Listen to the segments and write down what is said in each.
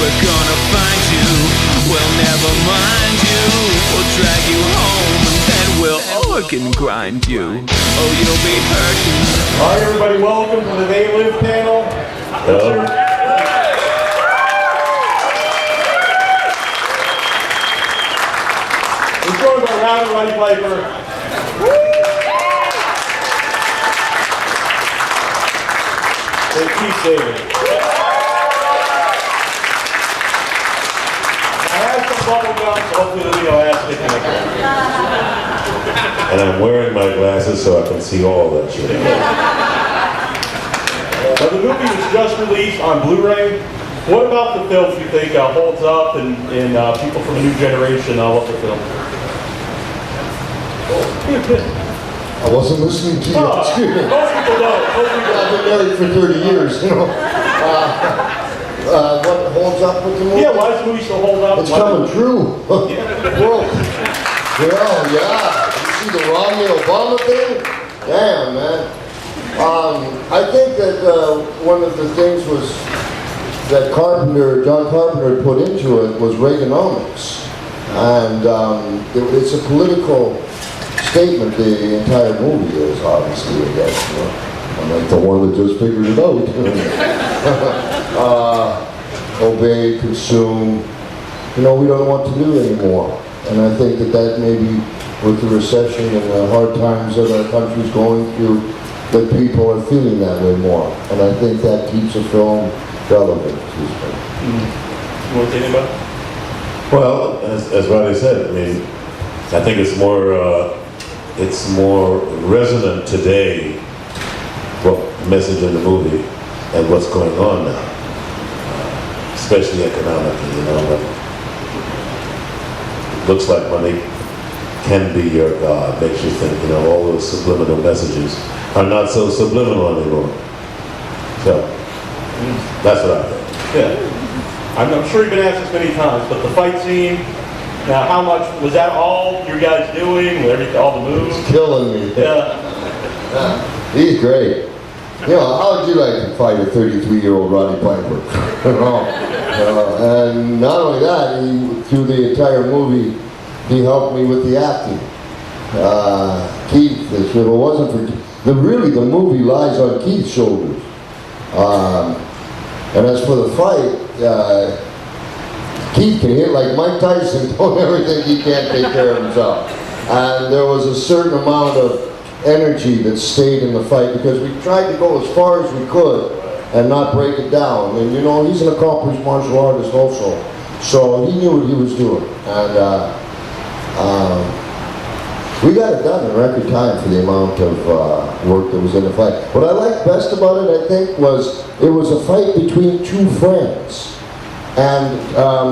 we're gonna find you. We'll never mind you. We'll drag you home and then we'll organ grind you. Oh, you'll be hurting. All right, everybody, welcome to the They Live panel. We're joined by Rowdy, Roddy Piper. And Keith David. I have some bubble gum, so hopefully the video has to connect. And I'm wearing my glasses so I can see all that shit. Now, the movie was just released on Blu-ray. What about the film do you think holds up and people from a new generation love the film? I wasn't listening to you. Most people don't. Most people I've been married for 30 years, you know. What holds up with the movie? Yeah, why does the movie still hold up? It's coming true. Well, yeah. You see the Romney Obama thing? Damn, man. I think that one of the things was that John Carpenter put into it was Reaganomics. And it's a political statement, the entire movie is, obviously, I guess. You know? I'm like the one that just figured it out. Obey, consume, you know, we don't know what to do anymore. And I think that maybe with the recession and the hard times that our country's going through, that people are feeling that way more. And I think that keeps a film relevant. You want to say anything about it? Well, as Roddy said, I mean, I think it's more resonant today, what message in the movie and what's going on now, especially economically, you know. But it looks like money can be your God, makes you think, you know, all those subliminal messages are not so subliminal anymore. So, that's what I think. Yeah. I'm sure you've been asked this many times, but the fight scene, now how much, was that all you guys doing, all the moves? It's killing me. Yeah. He's great. You know, how would you like to fight a 33-year-old Roddy Piper? You know? And not only that, through the entire movie, he helped me with the acting. Keith, if it wasn't for the movie lies on Keith's shoulders. And as for the fight, Keith can hit like Mike Tyson. Don't ever think he can't take care of himself. And there was a certain amount of energy that stayed in the fight because we tried to go as far as we could and not break it down. And you know, he's an accomplished martial artist also, so he knew what he was doing. And we got it done in record time for the amount of work that was in the fight. What I liked best about it, I think, was it was a fight between two friends. And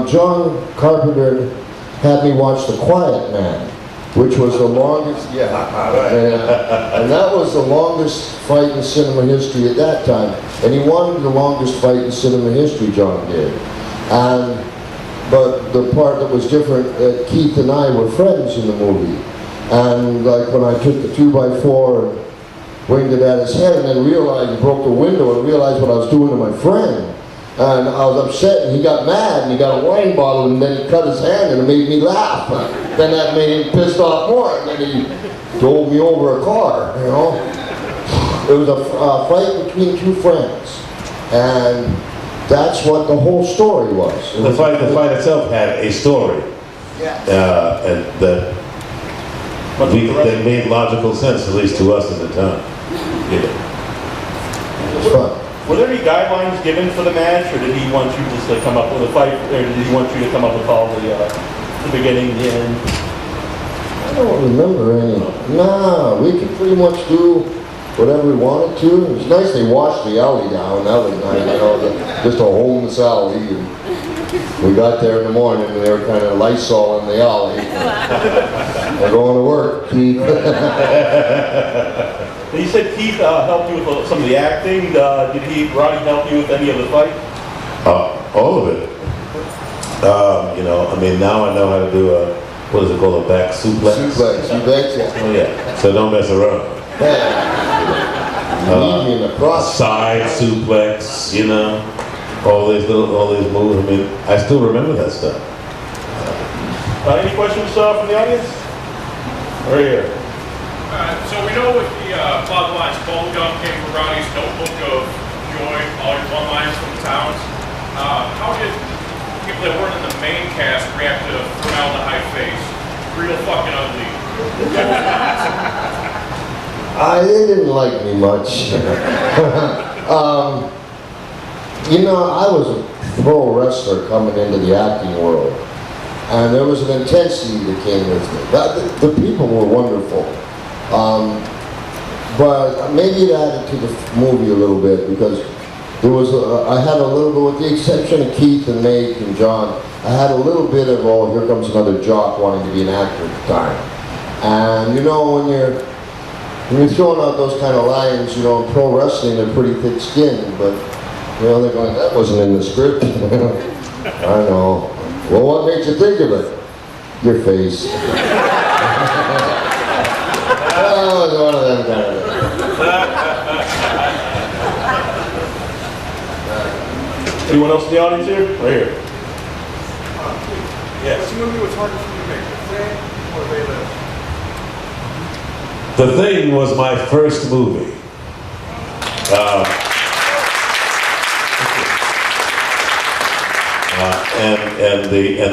John Carpenter had me watch The Quiet Man, which was the longest, and that was the longest fight in cinema history at that time. And he wanted the longest fight in cinema history, John did. But the part that was different, Keith and I were friends in the movie. And like when I took the 2x4 and winged it at his head and then realized, broke the window and realized what I was doing to my friend. And I was upset and he got mad and he got a wine bottle and then he cut his hand and it made me laugh. Then that made him pissed off more and then he drove me over a car, you know. It was a fight between two friends. And that's what the whole story was. The fight itself had a story. Yes. And that made logical sense, at least to us at the time. It was fun. Were there any guidelines given for the match, or did he want you just to come up with a fight, or did he want you to come up with all the beginning, the end? I don't remember any. Nah, we could pretty much do whatever we wanted to. It was nice they washed the alley down. That was nice, you know, just a homeless alley. And we got there in the morning and they were kind of Lysol in the alley. They're going to work, Keith. You said Keith helped you with some of the acting. Did Roddy help you with any of the fight? All of it. You know, I mean, now I know how to do what is it called, a back suplex? Suplex, you betcha. Oh yeah, so don't mess around. You need me in the process. Side suplex, you know. all these movies. I mean, I still remember that stuff. Any questions from the audience? Right here. So we know with the plot lines, Bubblegum came from Rowdy's Notebook of Joy, all your one-liners from the towns. How did people that weren't in the main cast react to Formaldehyde Face? Real fucking ugly. They didn't like me much. You know, I was a pro wrestler coming into the acting world, and there was an intensity that came with it. The people were wonderful, but maybe it added to the movie a little bit because there was I had a little bit, with the exception of Keith and Nate and John, I had a little bit of, oh, here comes another jock wanting to be an actor at the time. And you know, when you're throwing out those kind of lines, you know, in pro wrestling, they're pretty thick-skinned, but you know, they're going, that wasn't in the script. I know. Well, what makes you think of it? Your face. Oh, it's one of them kind of things. Anyone else in the audience here? Right here. Yes. Which movie was harder for you to make, The Thing or They Live? The Thing was my first movie. And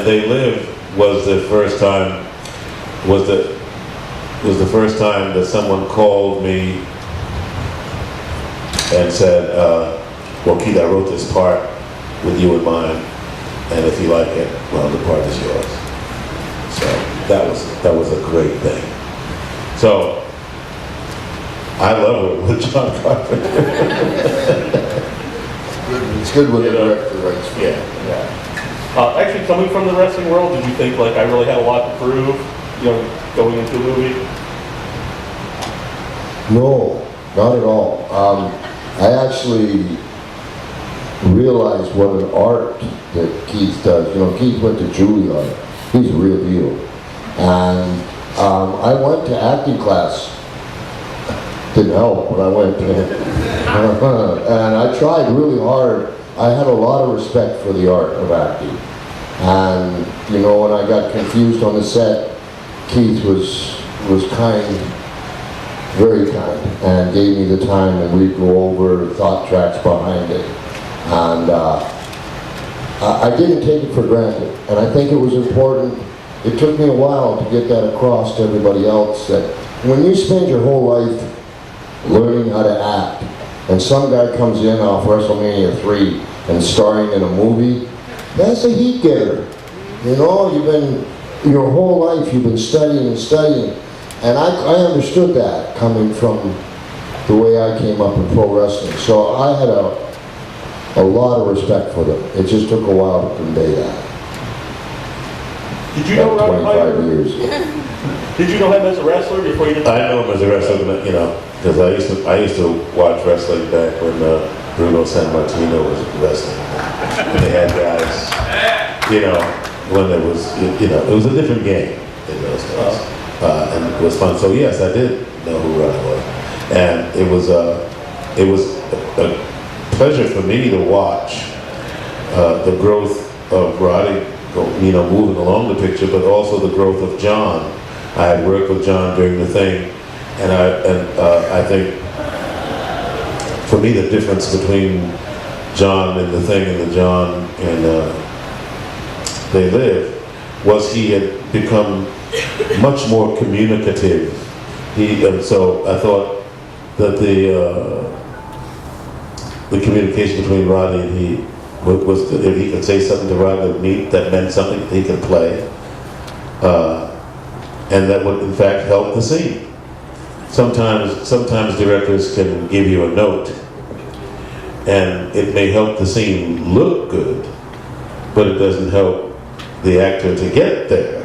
They Live was the first time was the first time that someone called me and said, well, Keith, I wrote this part with you in mind, and if you like it, well, the part is yours. So that was a great thing. So I love it with John Carpenter. It's good when the director writes for Yeah. Actually, coming from the wrestling world, did you think like I really had a lot to prove, you know, going into a movie? No, not at all. I actually realized what an art that Keith does. You know, Keith went to Juilliard. He's a real deal. And I went to acting class. Didn't help when I went. And I tried really hard. I had a lot of respect for the art of acting. And, you know, when I got confused on the set, Keith was kind, very kind, and gave me the time, and we'd go over thought tracks behind it. And I didn't take it for granted. And I think it was important. It took me a while to get that across to everybody else, that when you spend your whole life learning how to act, and some guy comes in off WrestleMania 3 and starring in a movie, that's a heat getter. You know, your whole life you've been studying and studying. And I understood that coming from the way I came up in pro wrestling. So I had a lot of respect for them. It just took a while to convey that. Did you know Roddy 25 years. Did you know him as a wrestler before you did? I know him as a wrestler, you know, because I used to watch wrestling back when Bruno Sammartino was wrestling. And they had guys, you know, when there was, you know, it was a different game in those days. And it was fun. So yes, I did know who Roddy was. And it was a pleasure for me to watch the growth of Roddy, you know, moving along the picture, but also the growth of John. I had worked with John during The Thing, and I think for me the difference between John and The Thing and the John and They Live was he had become much more communicative. And so I thought that the communication between Roddy and he was that if he could say something to Roddy that meant something that he could play, and that would in fact help the scene. Sometimes directors can give you a note, and it may help the scene look good, but it doesn't help the actor to get there.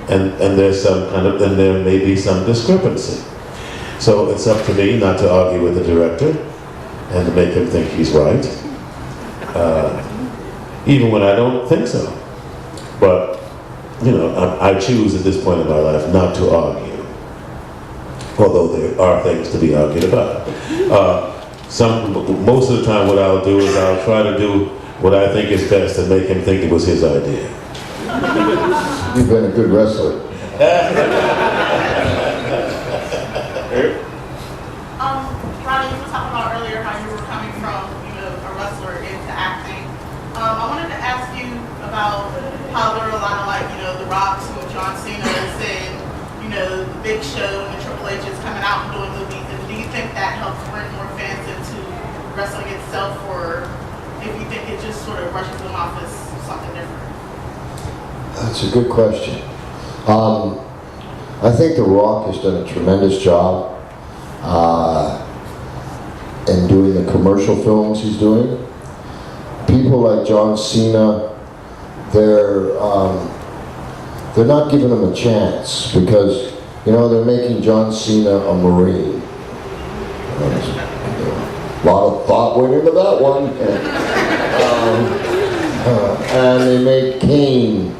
And there's some kind of, and there may be some discrepancy. So it's up to me not to argue with the director and to make him think he's right, even when I don't think so. But, you know, I choose at this point in my life not to argue, although there are things to be argued about. most of the time what I'll do is I'll try to do what I think is best and make him think it was his idea. You've been a good wrestler. Roddy, you were talking about earlier how you were coming from, a wrestler into acting. I wanted to ask you about how there are a lot of The Rock's and John Cena saying, the Big Show and the Triple H is coming out and doing movies. And do you think that helps bring more fans into wrestling itself, or if you think it just sort of brushes them off as something different? That's a good question. I think The Rock has done a tremendous job in doing the commercial films he's doing. People like John Cena, they're not giving him a chance because, they're making John Cena a Marine. A lot of thought went into that one. And they make Kane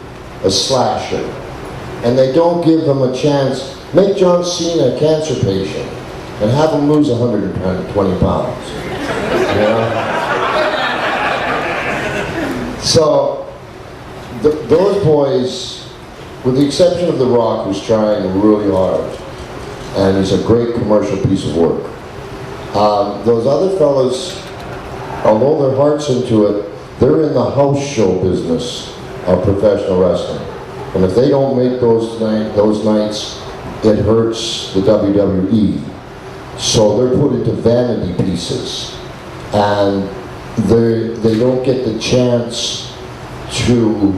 a slasher. And they don't give him a chance. Make John Cena a cancer patient and have him lose 120 pounds. So, those boys, with the exception of The Rock, who's trying really hard, and he's a great commercial piece of work, those other fellas, although their heart's into it, they're in the house show business of professional wrestling. And if they don't make those nights, it hurts the WWE. So they're put into vanity pieces. And they don't get the chance to,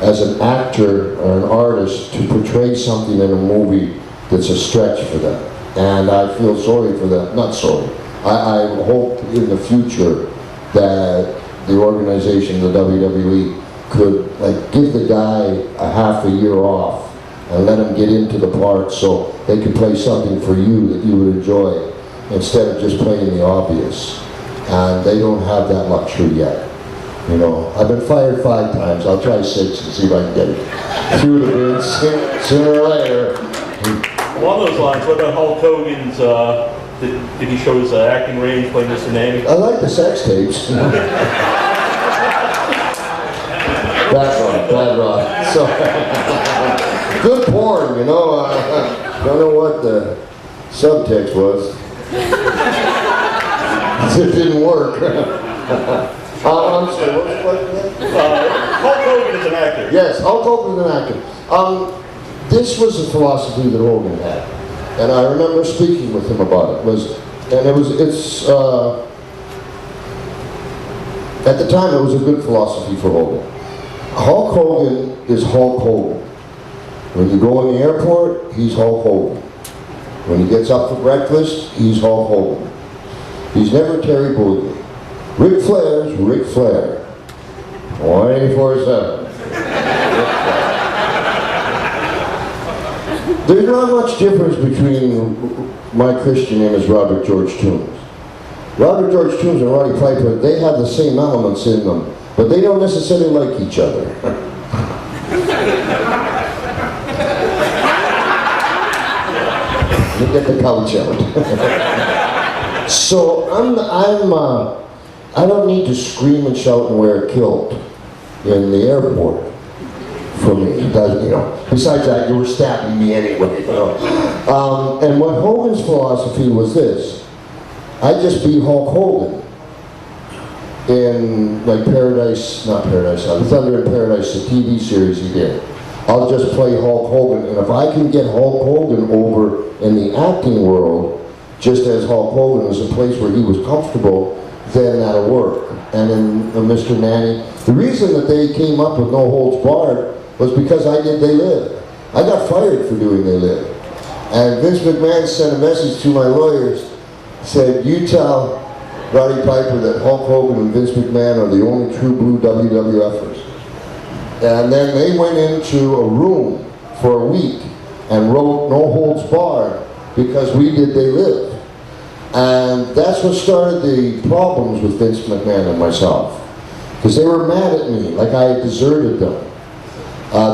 as an actor or an artist, to portray something in a movie that's a stretch for them. And I feel sorry for them. Not sorry. I hope in the future that the organization, the WWE, could give the guy a half a year off and let him get into the part so they could play something for you that you would enjoy instead of just playing the obvious. And they don't have that luxury yet. I've been fired 5 times. I'll try 6 and see if I can get it through the bids sooner or later. Along those lines, what about Hulk Hogan's, did he show his acting range playing Mr. Nanny? I like the sex tapes. Bad rock. So, good porn, don't know what the subtext was. It didn't work. I'm sorry, what was the question? Hulk Hogan is an actor. Yes, Hulk Hogan is an actor. This was a philosophy that Hogan had, and I remember speaking with him about it. At the time, it was a good philosophy for Hogan. Hulk Hogan is Hulk Hogan. When you go in the airport, he's Hulk Hogan. When he gets up for breakfast, he's Hulk Hogan. He's never Terry Bollea. Ric Flair's Ric Flair. 24/7. There's not much difference between my Christian name is Robert George Toombs. Robert George Toombs and Roddy Piper, they have the same elements in them, but they don't necessarily like each other. Let me get the couch out. So I don't need to scream and shout and wear a kilt in the airport. For me, it doesn't, Besides that, you were stabbing me anyway, And what Hogan's philosophy was this: I'd just be Hulk Hogan in Thunder in Paradise, the TV series he did. I'll just play Hulk Hogan, and if I can get Hulk Hogan over in the acting world, just as Hulk Hogan was a place where he was comfortable, then that'll work. And in Mr. Nanny, the reason that they came up with No Holds Barred was because I did They Live. I got fired for doing They Live. And Vince McMahon sent a message to my lawyers, said, you tell Roddy Piper that Hulk Hogan and Vince McMahon are the only true blue WWFers. And then they went into a room for a week and wrote No Holds Barred because we did They Live. And that's what started the problems with Vince McMahon and myself. Because they were mad at me, like I had deserted them.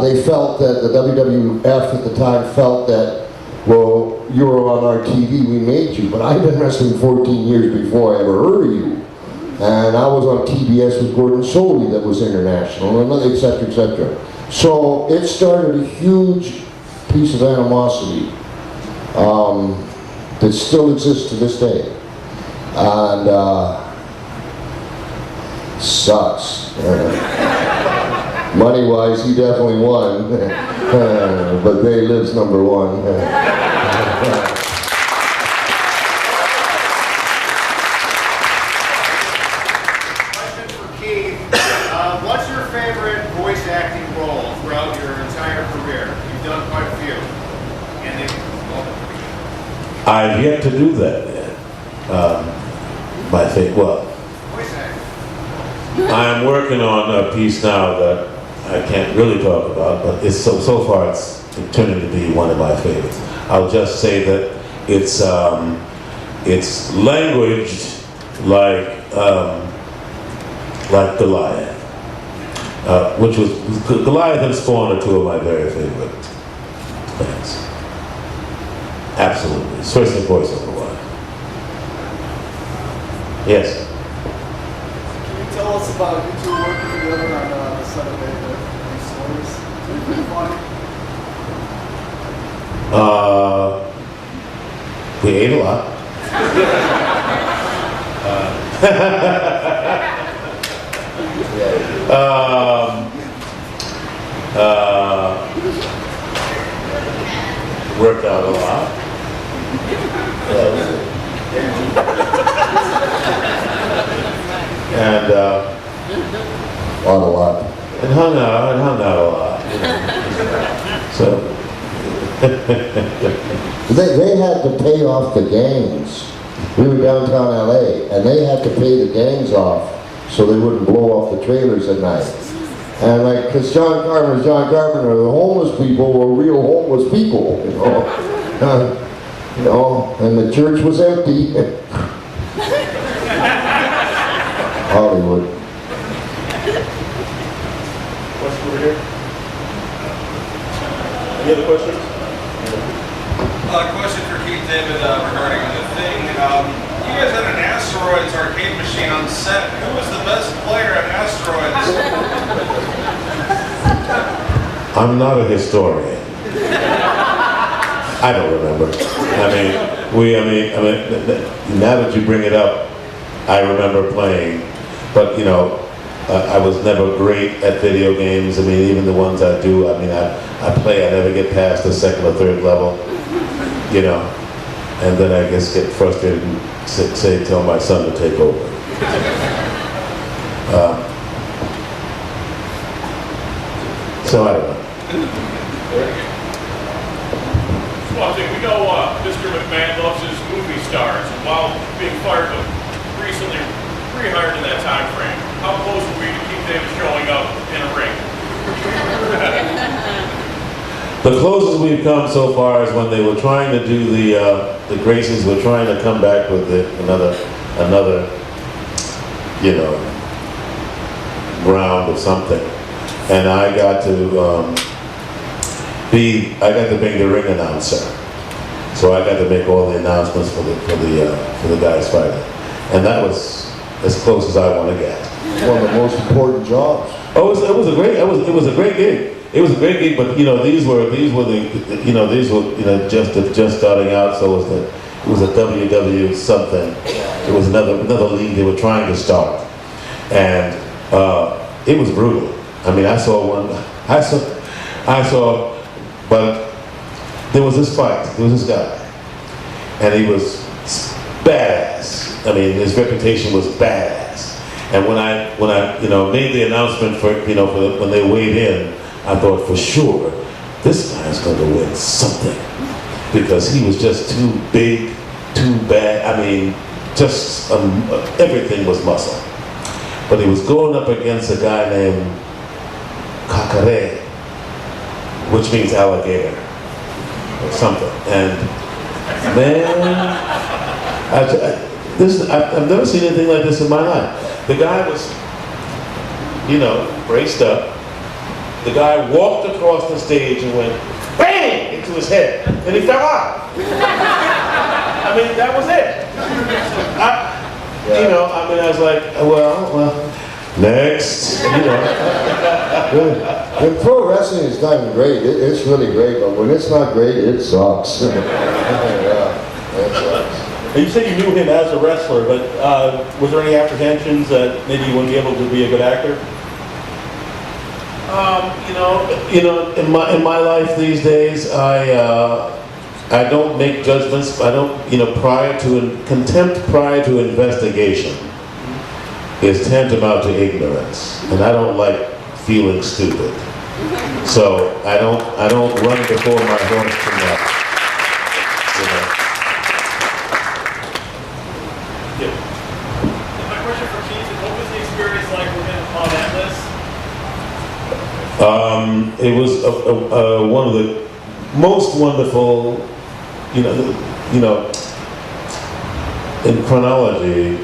They felt that the WWF at the time felt that, well, you were on our TV, we made you, but I've been wrestling 14 years before I ever heard of you. And I was on TBS with Gordon Soley that was international, and et cetera, et cetera. So it started a huge piece of animosity that still exists to this day. And sucks. Money-wise, he definitely won, but they lives number one. Question for Keith. What's your favorite voice acting role throughout your entire career? You've done quite a few. And they, I've yet to do that yet. My favorite, well, voice acting. I'm working on a piece now that I can't really talk about, but it's so far it's turning to be one of my favorites. I'll just say that it's languaged like Goliath, which was Goliath and Spawn are two of my very favorite things. Absolutely, especially voiceover one. Yes. Tell us about you two working together on the set of these stories. Is it funny? We ate a lot. Worked out a lot. And On a lot. and hung out a lot. You know. So They had to pay off the gangs. We were downtown LA, and they had to pay the gangs off so they wouldn't blow off the trailers at night. And like, because John Carpenter, the homeless people were real homeless people, you know. You know, and the church was empty. Hollywood. Question over here? Any other questions? Question for Keith David regarding the thing. You guys had an Asteroids arcade machine on set. Who was the best player at Asteroids? I'm not a historian. I don't remember. Now that you bring it up, I remember playing, but you know, I was never great at video games. I mean, even the ones I do, I play, I never get past the second or third level, you know, and then I just get frustrated and tell my son to take over. So I don't know. Well, I think we know Mr. McMahon loves his movie stars. And while being fired, but recently rehired in that time frame, how close were we to Keith David showing up in a ring? The closest we've come so far is when they were trying to do the Gracies were trying to come back with another you know, round of something, and I got to be the ring announcer, so I got to make all the announcements for the guys fighting, and that was as close as I want to get. One of the most important jobs. Oh, it was a great gig. It was a great gig, but you know, these were just starting out, so it was a WW something. It was another league they were trying to start, and it was brutal. I mean, I saw, but there was this fight. There was this guy, and he was badass. I mean, his reputation was badass. And when I made the announcement for when they weighed in, I thought for sure this guy's going to win something, because he was just too big, too bad. I mean, just everything was muscle. But he was going up against a guy named Kakare, which means alligator or something. And man, I've never seen anything like this in my life. The guy was, braced up. The guy walked across the stage and went, bang! to his head, and he fell out. I mean, that was it. You know, I mean, I was like, well, next, you know. When pro wrestling is done great, it's really great, but when it's not great, it sucks. Yeah, it sucks. You said you knew him as a wrestler, but was there any apprehensions that maybe you wouldn't be able to be a good actor? You know, in my life these days, I don't make judgments. I don't, you know, contempt prior to investigation is tantamount to ignorance, and I don't like feeling stupid. So I don't run before my horse too much. You know. My question for Keith is, what was the experience like with him on that list? It was one of the most wonderful, you know, in chronology,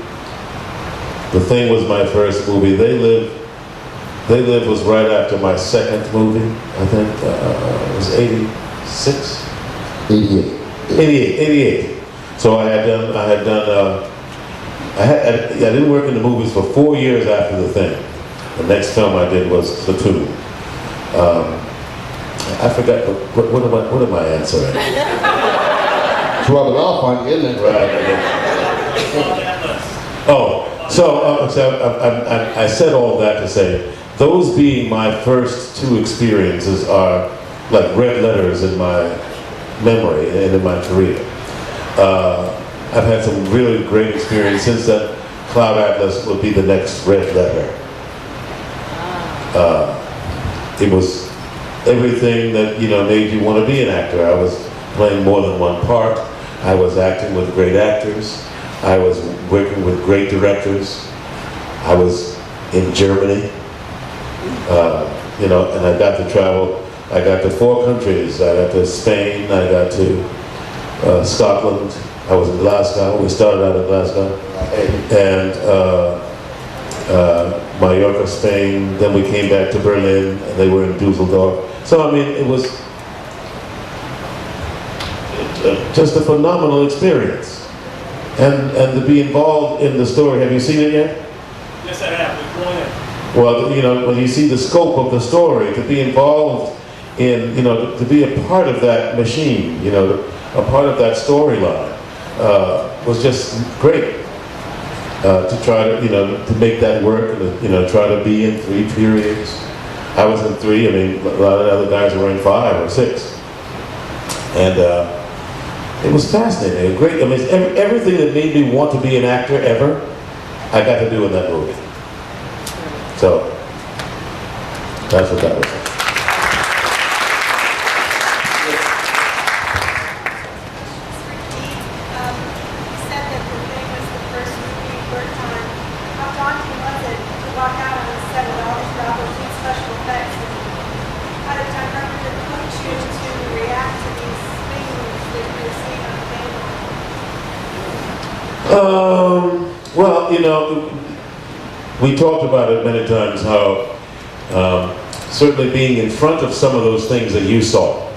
The Thing was my first movie. They Live was right after my second movie, I think. It was 86? 88. So I didn't work in the movies for 4 years after The Thing. The next film I did was Platoon. I forgot, what am I answering? It's rubbing off on you, isn't it? Right. Oh, so I said all that to say, those being my first two experiences are like red letters in my memory and in my career. I've had some really great experience since then. Cloud Atlas will be the next red letter. It was everything that, you know, made you want to be an actor. I was playing more than one part. I was acting with great actors. I was working with great directors. I was in Germany, you know, and I got to travel. I got to 4 countries. I got to Spain. I got to Scotland. I was in Glasgow. We started out in Glasgow. And Mallorca, Spain. Then we came back to Berlin, and they were in Dusseldorf. So, I mean, it was just a phenomenal experience. And to be involved in the story. Have you seen it yet? Yes, I have. It's brilliant. Well, you know, when you see the scope of the story, to be involved in, you know, to be a part of that machine, you know, a part of that storyline, was just great. To try to, you know, to make that work, and you know, try to be in 3 periods. I was in 3. I mean, a lot of the other guys were in 5 or 6. And it was fascinating. It was great. I mean, everything that made me want to be an actor ever, I got to do in that movie. So that's what that was. Well, you know, we talked about it many times, how certainly being in front of some of those things that you saw,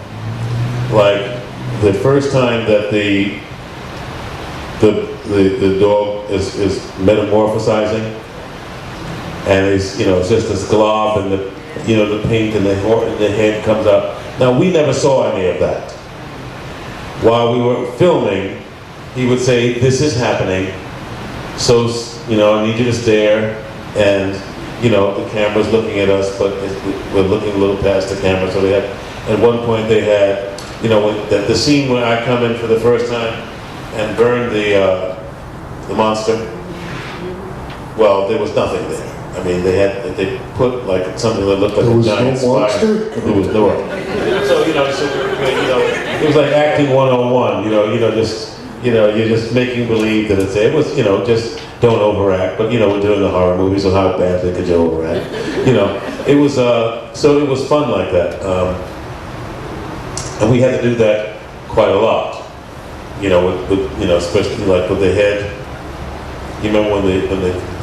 like the first time that the dog is metamorphosizing, and it's, you know, it's just this glob, and the, you know, the paint and the head comes out. Now, we never saw any of that. While we were filming, he would say, "This is happening, so, you know, I need you to stare," and, you know, the camera's looking at us, but we're looking a little past the camera. So they had, at one point they had, you know, the scene where I come in for the first time and burn the monster. Well, there was nothing there. I mean, they put like something that looked like a giant spider. There was no one. So, you know, it was like acting 101. You know, just, you know, you're just making believe that it's there. It was, you know, just don't overact. But, you know, we're doing the horror movie, so how badly could you overact? You know, it was, so it was fun like that. And we had to do that quite a lot. You know, with you know, especially like with the head. You remember when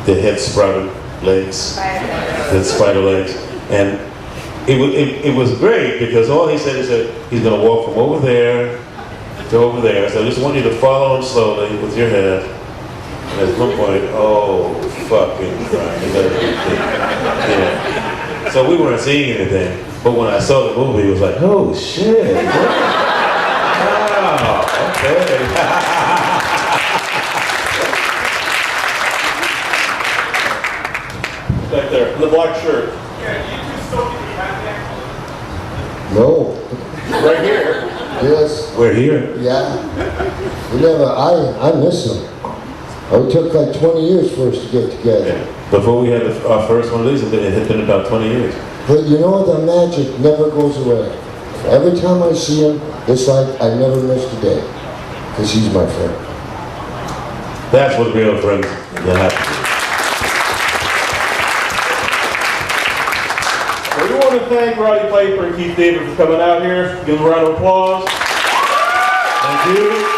the head sprouted legs? The spider legs. And it was great because all he said he's going to walk from over there to over there. So I just want you to follow him slowly with your head. And at one point, oh, fucking Christ. Yeah. So we weren't seeing anything. But when I saw the movie, it was like, oh, shit. Wow, okay. Back there, in the black shirt. Yeah, you two still keep your hat there? No. Right here. Yes. We're here. Yeah. We never, I miss him. It took like 20 years for us to get together. Before we had our first one of these, it had been about 20 years. But you know what? The magic never goes away. Every time I see him, it's like I never missed a day. Because he's my friend. That's what real friends have to do. Well, we want to thank Roddy Piper and Keith David for coming out here. Give them a round of applause. Thank you.